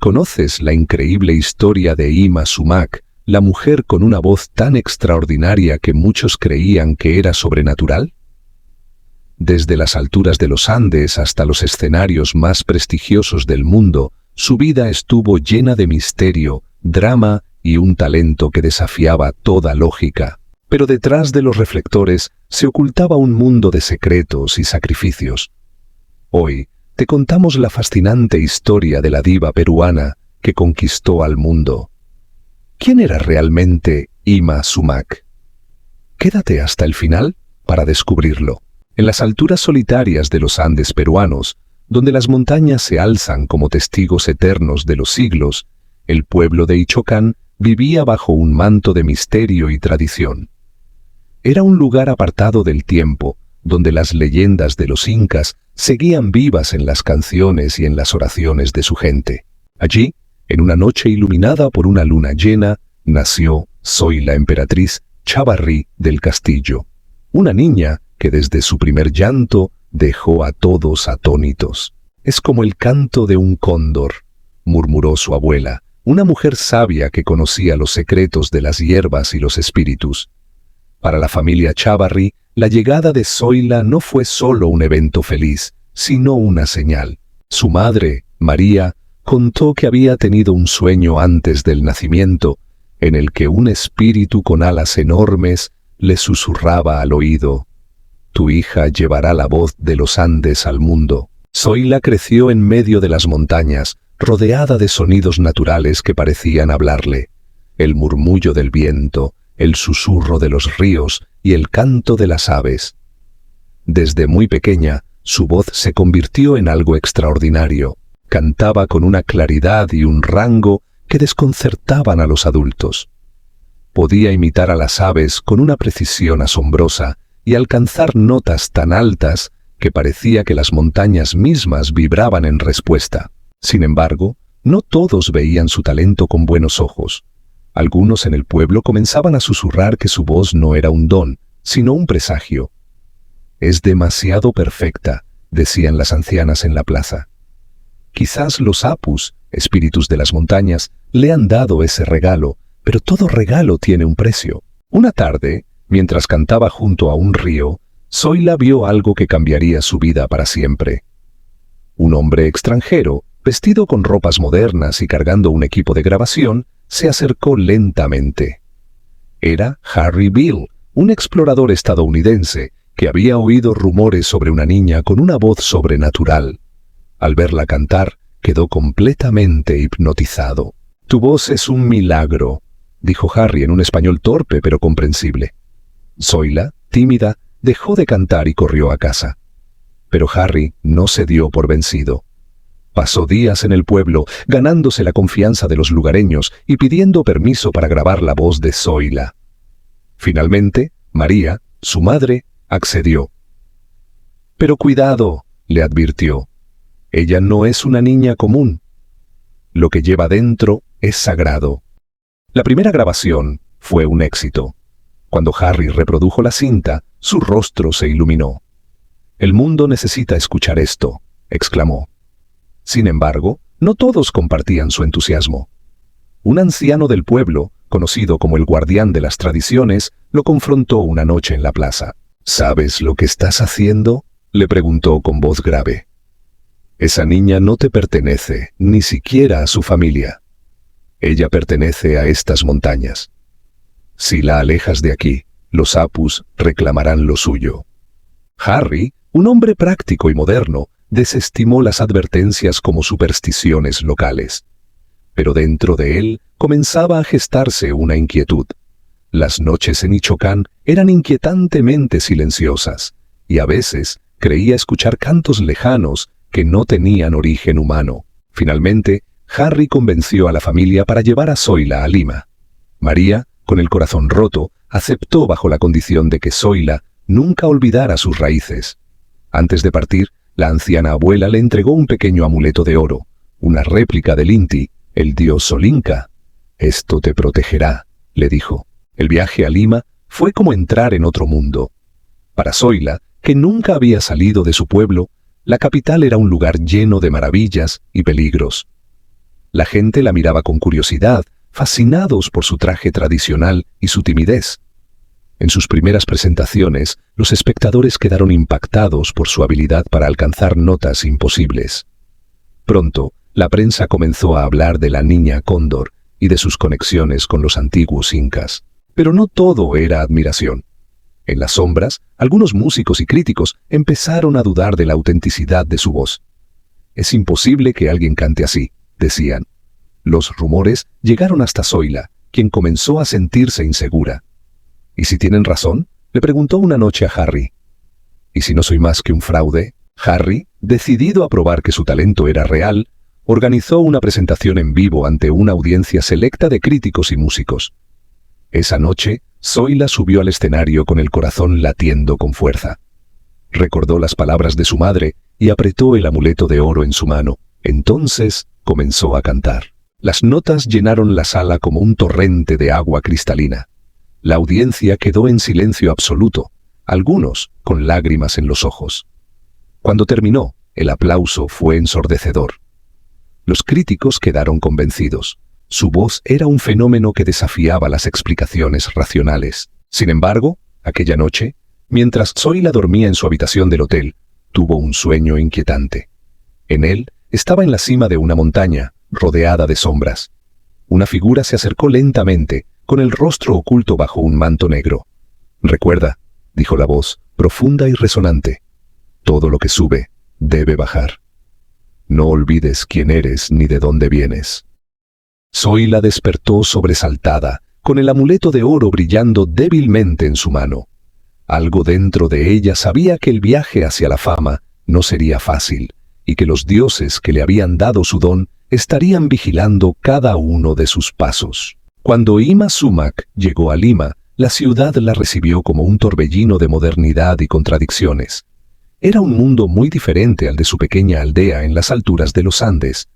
¿Conoces la increíble historia de Ima Sumac, la mujer con una voz tan extraordinaria que muchos creían que era sobrenatural? Desde las alturas de los Andes hasta los escenarios más prestigiosos del mundo, su vida estuvo llena de misterio, drama y un talento que desafiaba toda lógica. Pero detrás de los reflectores se ocultaba un mundo de secretos y sacrificios. Hoy te contamos la fascinante historia de la diva peruana que conquistó al mundo. ¿Quién era realmente Ima Sumac? Quédate hasta el final para descubrirlo. En las alturas solitarias de los Andes peruanos, donde las montañas se alzan como testigos eternos de los siglos, el pueblo de Ichocán vivía bajo un manto de misterio y tradición. Era un lugar apartado del tiempo, donde las leyendas de los incas seguían vivas en las canciones y en las oraciones de su gente. Allí, en una noche iluminada por una luna llena, nació Zoila Emperatriz Chávarri del Castillo, una niña que desde su primer llanto dejó a todos atónitos. «Es como el canto de un cóndor», murmuró su abuela, una mujer sabia que conocía los secretos de las hierbas y los espíritus. Para la familia Chávarri, la llegada de Zoila no fue solo un evento feliz, sino una señal. Su madre, María, contó que había tenido un sueño antes del nacimiento, en el que un espíritu con alas enormes le susurraba al oído: «Tu hija llevará la voz de los Andes al mundo». Zoila creció en medio de las montañas, rodeada de sonidos naturales que parecían hablarle: el murmullo del viento, el susurro de los ríos y el canto de las aves. Desde muy pequeña, su voz se convirtió en algo extraordinario. Cantaba con una claridad y un rango que desconcertaban a los adultos. Podía imitar a las aves con una precisión asombrosa y alcanzar notas tan altas que parecía que las montañas mismas vibraban en respuesta. Sin embargo, no todos veían su talento con buenos ojos. Algunos en el pueblo comenzaban a susurrar que su voz no era un don, sino un presagio. «Es demasiado perfecta», decían las ancianas en la plaza. Quizás los apus, espíritus de las montañas, le han dado ese regalo, pero todo regalo tiene un precio. Una tarde, mientras cantaba junto a un río, Zoila vio algo que cambiaría su vida para siempre. Un hombre extranjero, vestido con ropas modernas y cargando un equipo de grabación, se acercó lentamente. Era Harry Beale, un explorador estadounidense que había oído rumores sobre una niña con una voz sobrenatural. Al verla cantar, quedó completamente hipnotizado. «Tu voz es un milagro», dijo Harry en un español torpe pero comprensible. Zoila, tímida, dejó de cantar y corrió a casa. Pero Harry no se dio por vencido. Pasó días en el pueblo, ganándose la confianza de los lugareños y pidiendo permiso para grabar la voz de Zoila. Finalmente, María, su madre, accedió. «Pero cuidado», le advirtió. «Ella no es una niña común. Lo que lleva dentro es sagrado». La primera grabación fue un éxito. Cuando Harry reprodujo la cinta, su rostro se iluminó. «El mundo necesita escuchar esto», exclamó. Sin embargo, no todos compartían su entusiasmo. Un anciano del pueblo, conocido como el guardián de las tradiciones, lo confrontó una noche en la plaza. «¿Sabes lo que estás haciendo?», le preguntó con voz grave. «Esa niña no te pertenece, ni siquiera a su familia. Ella pertenece a estas montañas. Si la alejas de aquí, los apus reclamarán lo suyo». Harry, un hombre práctico y moderno, desestimó las advertencias como supersticiones locales. Pero dentro de él comenzaba a gestarse una inquietud. Las noches en Ichocán eran inquietantemente silenciosas, y a veces creía escuchar cantos lejanos que no tenían origen humano. Finalmente, Harry convenció a la familia para llevar a Zoila a Lima. María, con el corazón roto, aceptó bajo la condición de que Zoila nunca olvidara sus raíces. Antes de partir, la anciana abuela le entregó un pequeño amuleto de oro, una réplica del Inti, el dios Solinka. «Esto te protegerá», le dijo. El viaje a Lima fue como entrar en otro mundo. Para Zoila, que nunca había salido de su pueblo, la capital era un lugar lleno de maravillas y peligros. La gente la miraba con curiosidad, fascinados por su traje tradicional y su timidez. En sus primeras presentaciones, los espectadores quedaron impactados por su habilidad para alcanzar notas imposibles. Pronto, la prensa comenzó a hablar de la niña Cóndor y de sus conexiones con los antiguos incas. Pero no todo era admiración. En las sombras, algunos músicos y críticos empezaron a dudar de la autenticidad de su voz. «Es imposible que alguien cante así», decían. Los rumores llegaron hasta Zoila, quien comenzó a sentirse insegura. «¿Y si tienen razón?», le preguntó una noche a Harry. «¿Y si no soy más que un fraude?». Harry, decidido a probar que su talento era real, organizó una presentación en vivo ante una audiencia selecta de críticos y músicos. Esa noche, Zoila subió al escenario con el corazón latiendo con fuerza. Recordó las palabras de su madre y apretó el amuleto de oro en su mano. Entonces comenzó a cantar. Las notas llenaron la sala como un torrente de agua cristalina. La audiencia quedó en silencio absoluto, algunos con lágrimas en los ojos. Cuando terminó, el aplauso fue ensordecedor. Los críticos quedaron convencidos. Su voz era un fenómeno que desafiaba las explicaciones racionales. Sin embargo, aquella noche, mientras Zoila dormía en su habitación del hotel, tuvo un sueño inquietante. En él, estaba en la cima de una montaña, rodeada de sombras. Una figura se acercó lentamente, con el rostro oculto bajo un manto negro. «Recuerda», dijo la voz, profunda y resonante, «todo lo que sube debe bajar. No olvides quién eres ni de dónde vienes». Zoila despertó sobresaltada, con el amuleto de oro brillando débilmente en su mano. Algo dentro de ella sabía que el viaje hacia la fama no sería fácil, y que los dioses que le habían dado su don estarían vigilando cada uno de sus pasos. Cuando Ima Sumac llegó a Lima, la ciudad la recibió como un torbellino de modernidad y contradicciones. Era un mundo muy diferente al de su pequeña aldea en las alturas de los Andes.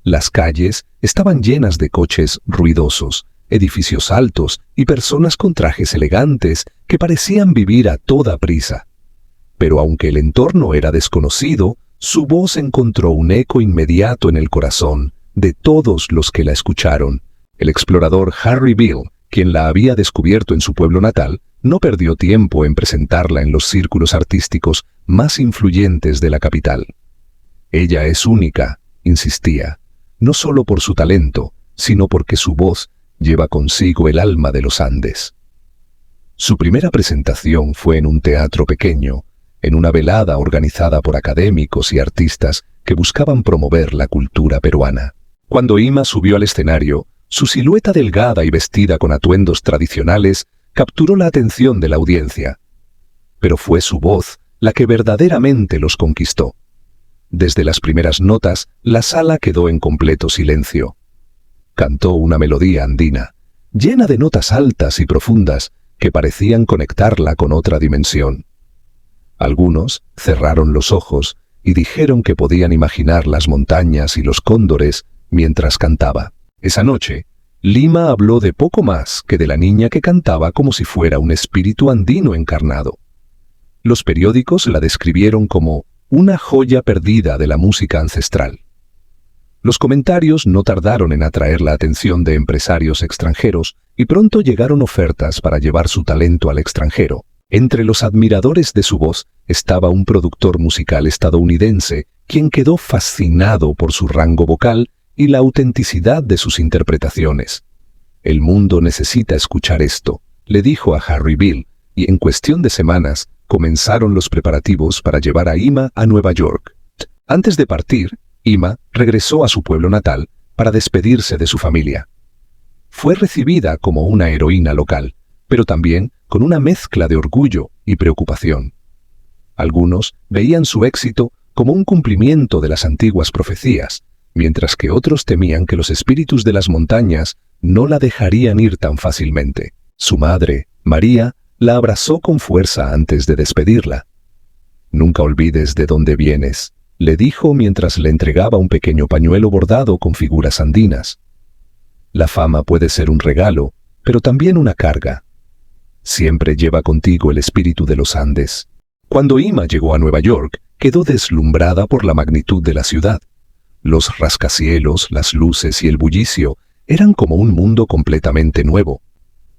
Las calles estaban llenas de coches ruidosos, edificios altos y personas con trajes elegantes que parecían vivir a toda prisa. Pero aunque el entorno era desconocido, su voz encontró un eco inmediato en el corazón de todos los que la escucharon. El explorador Harry Beale, quien la había descubierto en su pueblo natal, no perdió tiempo en presentarla en los círculos artísticos más influyentes de la capital. «Ella es única», insistía, «no solo por su talento, sino porque su voz lleva consigo el alma de los Andes». Su primera presentación fue en un teatro pequeño, en una velada organizada por académicos y artistas que buscaban promover la cultura peruana. Cuando Ima subió al escenario, su silueta delgada y vestida con atuendos tradicionales capturó la atención de la audiencia. Pero fue su voz la que verdaderamente los conquistó. Desde las primeras notas, la sala quedó en completo silencio. Cantó una melodía andina, llena de notas altas y profundas que parecían conectarla con otra dimensión. Algunos cerraron los ojos y dijeron que podían imaginar las montañas y los cóndores mientras cantaba. Esa noche, Lima habló de poco más que de la niña que cantaba como si fuera un espíritu andino encarnado. Los periódicos la describieron como una joya perdida de la música ancestral. Los comentarios no tardaron en atraer la atención de empresarios extranjeros y pronto llegaron ofertas para llevar su talento al extranjero. Entre los admiradores de su voz estaba un productor musical estadounidense, quien quedó fascinado por su rango vocal y la autenticidad de sus interpretaciones. «El mundo necesita escuchar esto», le dijo a Harry Beale, y en cuestión de semanas comenzaron los preparativos para llevar a Ima a Nueva York. Antes de partir, Ima regresó a su pueblo natal para despedirse de su familia. Fue recibida como una heroína local, pero también con una mezcla de orgullo y preocupación. Algunos veían su éxito como un cumplimiento de las antiguas profecías, mientras que otros temían que los espíritus de las montañas no la dejarían ir tan fácilmente. Su madre, María, la abrazó con fuerza antes de despedirla. «Nunca olvides de dónde vienes», le dijo mientras le entregaba un pequeño pañuelo bordado con figuras andinas. «La fama puede ser un regalo, pero también una carga. Siempre lleva contigo el espíritu de los Andes». Cuando Ima llegó a Nueva York, quedó deslumbrada por la magnitud de la ciudad. Los rascacielos, las luces y el bullicio eran como un mundo completamente nuevo.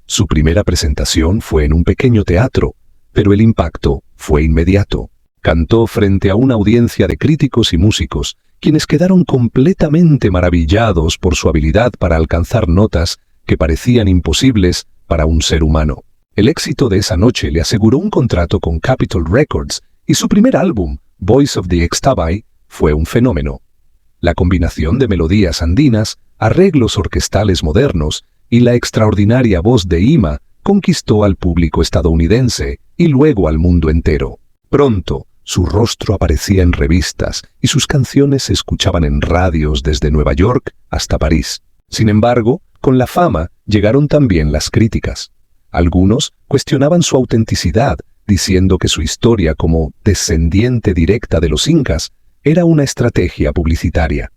Su primera presentación fue en un pequeño teatro, pero el impacto fue inmediato. Cantó frente a una audiencia de críticos y músicos, quienes quedaron completamente maravillados por su habilidad para alcanzar notas que parecían imposibles para un ser humano. El éxito de esa noche le aseguró un contrato con Capitol Records y su primer álbum, Voice of the Extavai, fue un fenómeno. La combinación de melodías andinas, arreglos orquestales modernos y la extraordinaria voz de Ima conquistó al público estadounidense y luego al mundo entero. Pronto, su rostro aparecía en revistas y sus canciones se escuchaban en radios desde Nueva York hasta París. Sin embargo, con la fama llegaron también las críticas. Algunos cuestionaban su autenticidad, diciendo que su historia como descendiente directa de los incas era una estrategia publicitaria.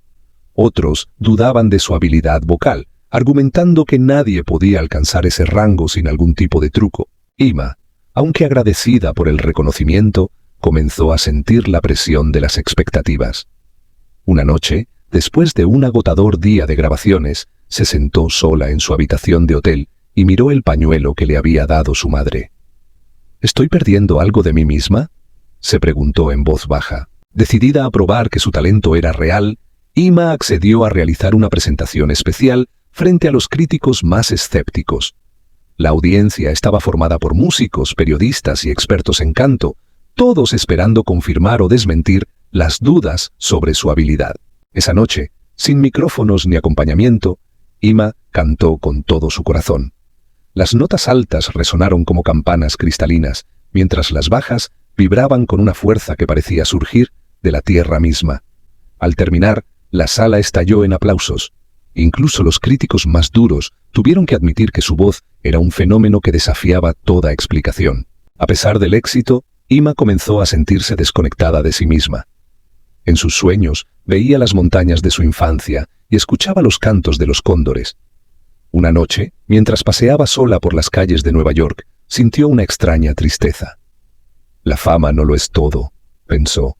Otros dudaban de su habilidad vocal, argumentando que nadie podía alcanzar ese rango sin algún tipo de truco. Ima, aunque agradecida por el reconocimiento, comenzó a sentir la presión de las expectativas. Una noche, después de un agotador día de grabaciones, se sentó sola en su habitación de hotel y miró el pañuelo que le había dado su madre. ¿Estoy perdiendo algo de mí misma?, se preguntó en voz baja. Decidida a probar que su talento era real, Ima accedió a realizar una presentación especial frente a los críticos más escépticos. La audiencia estaba formada por músicos, periodistas y expertos en canto, todos esperando confirmar o desmentir las dudas sobre su habilidad. Esa noche, sin micrófonos ni acompañamiento, Ima cantó con todo su corazón. Las notas altas resonaron como campanas cristalinas, mientras las bajas vibraban con una fuerza que parecía surgir de la tierra misma. Al terminar, la sala estalló en aplausos. Incluso los críticos más duros tuvieron que admitir que su voz era un fenómeno que desafiaba toda explicación. A pesar del éxito, Ima comenzó a sentirse desconectada de sí misma. En sus sueños veía las montañas de su infancia y escuchaba los cantos de los cóndores. Una noche, mientras paseaba sola por las calles de Nueva York, sintió una extraña tristeza. La fama no lo es todo, pensó.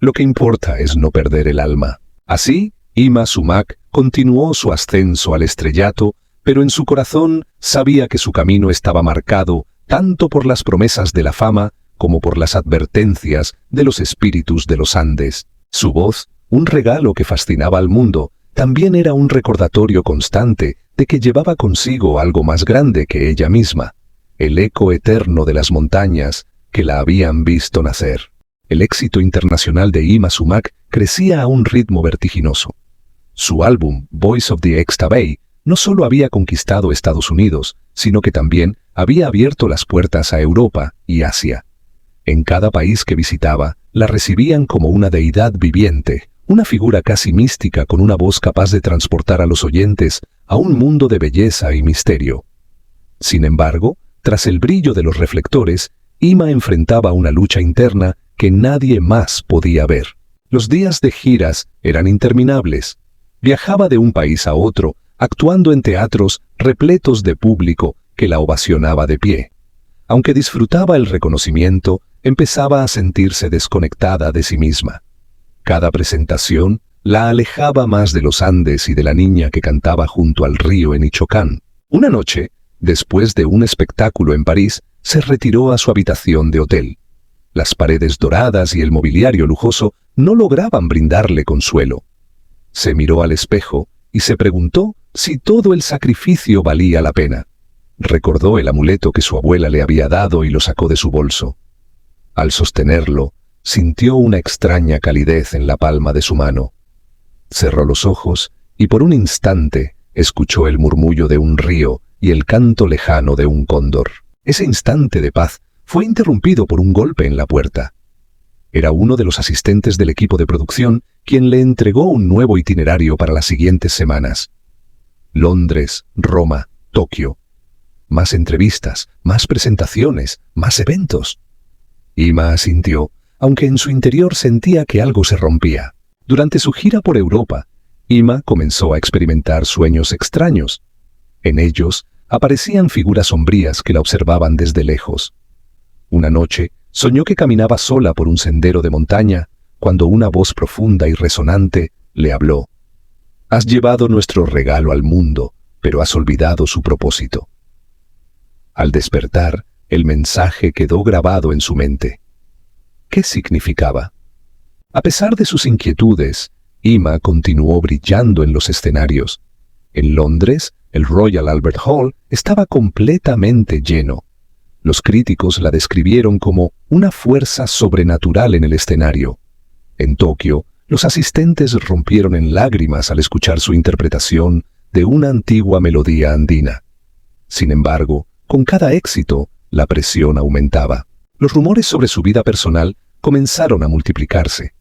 Lo que importa es no perder el alma. Así, Ima Sumac continuó su ascenso al estrellato, pero en su corazón sabía que su camino estaba marcado tanto por las promesas de la fama como por las advertencias de los espíritus de los Andes. Su voz, un regalo que fascinaba al mundo, también era un recordatorio constante de que llevaba consigo algo más grande que ella misma, el eco eterno de las montañas que la habían visto nacer. El éxito internacional de Ima Sumac crecía a un ritmo vertiginoso. Su álbum, Voice of the Extavai, no solo había conquistado Estados Unidos, sino que también había abierto las puertas a Europa y Asia. En cada país que visitaba, la recibían como una deidad viviente, una figura casi mística con una voz capaz de transportar a los oyentes a un mundo de belleza y misterio. Sin embargo, tras el brillo de los reflectores, Ima enfrentaba una lucha interna que nadie más podía ver. Los días de giras eran interminables. Viajaba de un país a otro, actuando en teatros repletos de público que la ovacionaba de pie. Aunque disfrutaba el reconocimiento, empezaba a sentirse desconectada de sí misma. Cada presentación la alejaba más de los Andes y de la niña que cantaba junto al río en Ichocán. Una noche, después de un espectáculo en París, se retiró a su habitación de hotel. Las paredes doradas y el mobiliario lujoso no lograban brindarle consuelo. Se miró al espejo y se preguntó si todo el sacrificio valía la pena. Recordó el amuleto que su abuela le había dado y lo sacó de su bolso. Al sostenerlo, sintió una extraña calidez en la palma de su mano. Cerró los ojos y por un instante escuchó el murmullo de un río y el canto lejano de un cóndor. Ese instante de paz fue interrumpido por un golpe en la puerta. Era uno de los asistentes del equipo de producción quien le entregó un nuevo itinerario para las siguientes semanas. Londres, Roma, Tokio. Más entrevistas, más presentaciones, más eventos. Ima asintió, aunque en su interior sentía que algo se rompía. Durante su gira por Europa, Ima comenzó a experimentar sueños extraños. En ellos aparecían figuras sombrías que la observaban desde lejos. Una noche, soñó que caminaba sola por un sendero de montaña, cuando una voz profunda y resonante le habló. Has llevado nuestro regalo al mundo, pero has olvidado su propósito. Al despertar, el mensaje quedó grabado en su mente. ¿Qué significaba? A pesar de sus inquietudes, Ima continuó brillando en los escenarios. En Londres, el Royal Albert Hall estaba completamente lleno. Los críticos la describieron como una fuerza sobrenatural en el escenario. En Tokio, los asistentes rompieron en lágrimas al escuchar su interpretación de una antigua melodía andina. Sin embargo, con cada éxito, la presión aumentaba. Los rumores sobre su vida personal comenzaron a multiplicarse.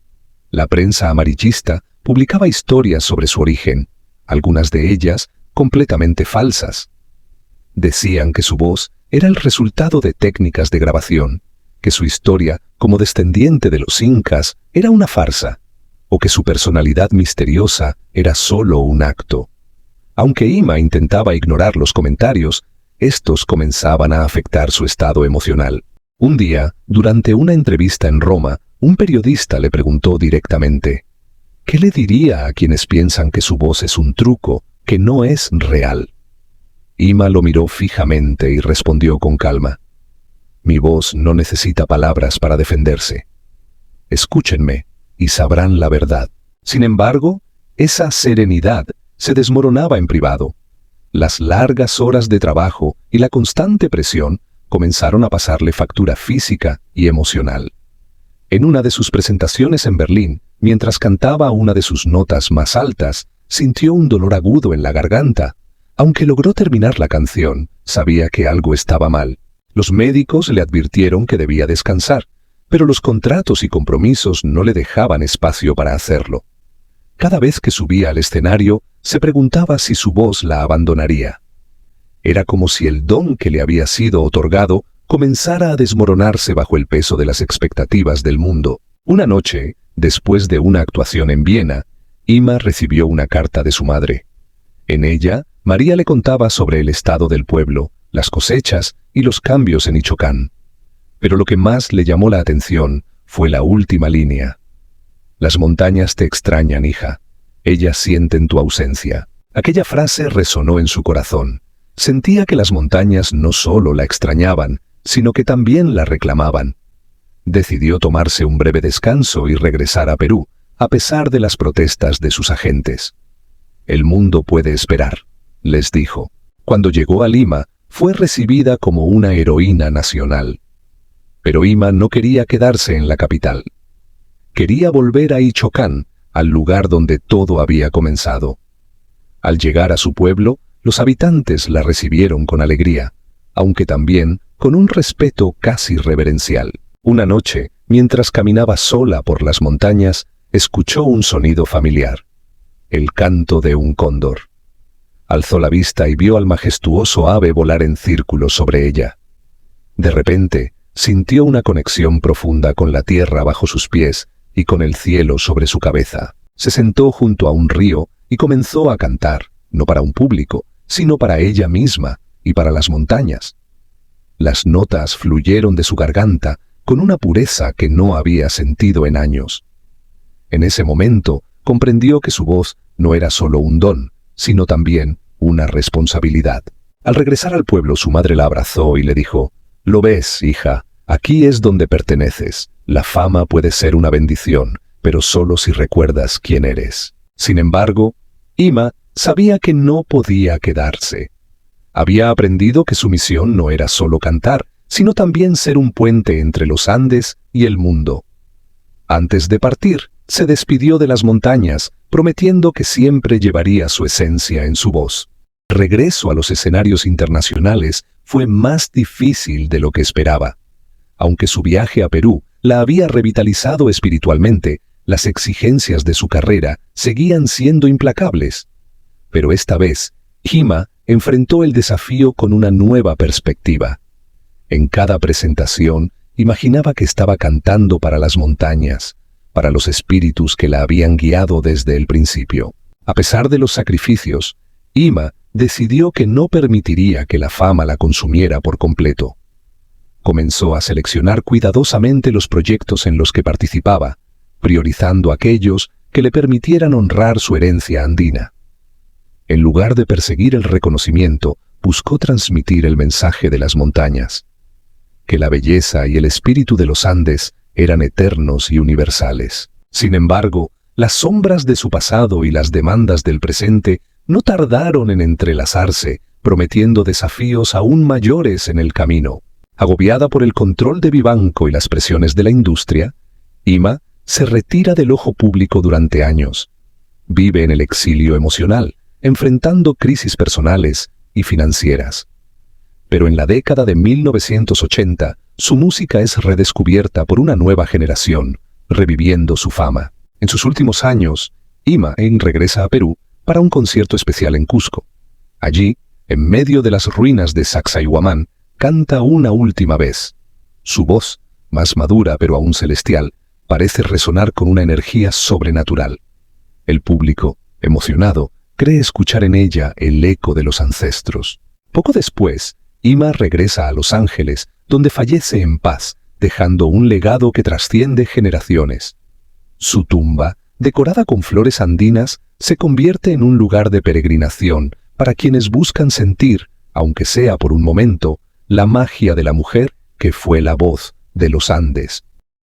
La prensa amarillista publicaba historias sobre su origen, algunas de ellas completamente falsas. Decían que su voz era el resultado de técnicas de grabación, que su historia como descendiente de los incas era una farsa, o que su personalidad misteriosa era solo un acto. Aunque Ima intentaba ignorar los comentarios, estos comenzaban a afectar su estado emocional. Un día, durante una entrevista en Roma, un periodista le preguntó directamente, ¿qué le diría a quienes piensan que su voz es un truco, que no es real? Ima lo miró fijamente y respondió con calma, mi voz no necesita palabras para defenderse. Escúchenme y sabrán la verdad. Sin embargo, esa serenidad se desmoronaba en privado. Las largas horas de trabajo y la constante presión comenzaron a pasarle factura física y emocional. En una de sus presentaciones en Berlín, mientras cantaba una de sus notas más altas, sintió un dolor agudo en la garganta. Aunque logró terminar la canción, sabía que algo estaba mal. Los médicos le advirtieron que debía descansar, pero los contratos y compromisos no le dejaban espacio para hacerlo. Cada vez que subía al escenario, se preguntaba si su voz la abandonaría. Era como si el don que le había sido otorgado comenzara a desmoronarse bajo el peso de las expectativas del mundo. Una noche, después de una actuación en Viena, Ima recibió una carta de su madre. En ella, María le contaba sobre el estado del pueblo, las cosechas y los cambios en Ichokán. Pero lo que más le llamó la atención fue la última línea. Las montañas te extrañan, hija. Ellas sienten tu ausencia. Aquella frase resonó en su corazón. Sentía que las montañas no solo la extrañaban, sino que también la reclamaban. Decidió tomarse un breve descanso y regresar a Perú, a pesar de las protestas de sus agentes. El mundo puede esperar, les dijo. Cuando llegó a Lima, fue recibida como una heroína nacional. Pero Ima no quería quedarse en la capital. Quería volver a Ichokán, al lugar donde todo había comenzado. Al llegar a su pueblo, los habitantes la recibieron con alegría, aunque también con un respeto casi reverencial. Una noche, mientras caminaba sola por las montañas, escuchó un sonido familiar: el canto de un cóndor. Alzó la vista y vio al majestuoso ave volar en círculos sobre ella. De repente, sintió una conexión profunda con la tierra bajo sus pies y con el cielo sobre su cabeza. Se sentó junto a un río y comenzó a cantar, no para un público, sino para ella misma y para las montañas. Las notas fluyeron de su garganta con una pureza que no había sentido en años. En ese momento, comprendió que su voz no era solo un don, sino también una responsabilidad. Al regresar al pueblo, su madre la abrazó y le dijo: «Lo ves, hija, aquí es donde perteneces. La fama puede ser una bendición, pero solo si recuerdas quién eres». Sin embargo, Ima sabía que no podía quedarse. Había aprendido que su misión no era solo cantar, sino también ser un puente entre los Andes y el mundo. Antes de partir, se despidió de las montañas, prometiendo que siempre llevaría su esencia en su voz. El regreso a los escenarios internacionales fue más difícil de lo que esperaba. Aunque su viaje a Perú la había revitalizado espiritualmente, las exigencias de su carrera seguían siendo implacables. Pero esta vez, Ima enfrentó el desafío con una nueva perspectiva. En cada presentación, imaginaba que estaba cantando para las montañas, para los espíritus que la habían guiado desde el principio. A pesar de los sacrificios, Ima decidió que no permitiría que la fama la consumiera por completo. Comenzó a seleccionar cuidadosamente los proyectos en los que participaba, priorizando aquellos que le permitieran honrar su herencia andina. En lugar de perseguir el reconocimiento, buscó transmitir el mensaje de las montañas, que la belleza y el espíritu de los Andes eran eternos y universales. Sin embargo, las sombras de su pasado y las demandas del presente no tardaron en entrelazarse, prometiendo desafíos aún mayores en el camino. Agobiada por el control de Vivanco y las presiones de la industria, Ima se retira del ojo público durante años. Vive en el exilio emocional, enfrentando crisis personales y financieras. Pero en la década de 1980, su música es redescubierta por una nueva generación, reviviendo su fama. En sus últimos años, Ima regresa a Perú para un concierto especial en Cusco. Allí, en medio de las ruinas de Sacsayhuamán, canta una última vez. Su voz, más madura pero aún celestial, parece resonar con una energía sobrenatural. El público, emocionado, cree escuchar en ella el eco de los ancestros. Poco después, Ima regresa a Los Ángeles, donde fallece en paz, dejando un legado que trasciende generaciones. Su tumba, decorada con flores andinas, se convierte en un lugar de peregrinación para quienes buscan sentir, aunque sea por un momento, la magia de la mujer que fue la voz de los Andes.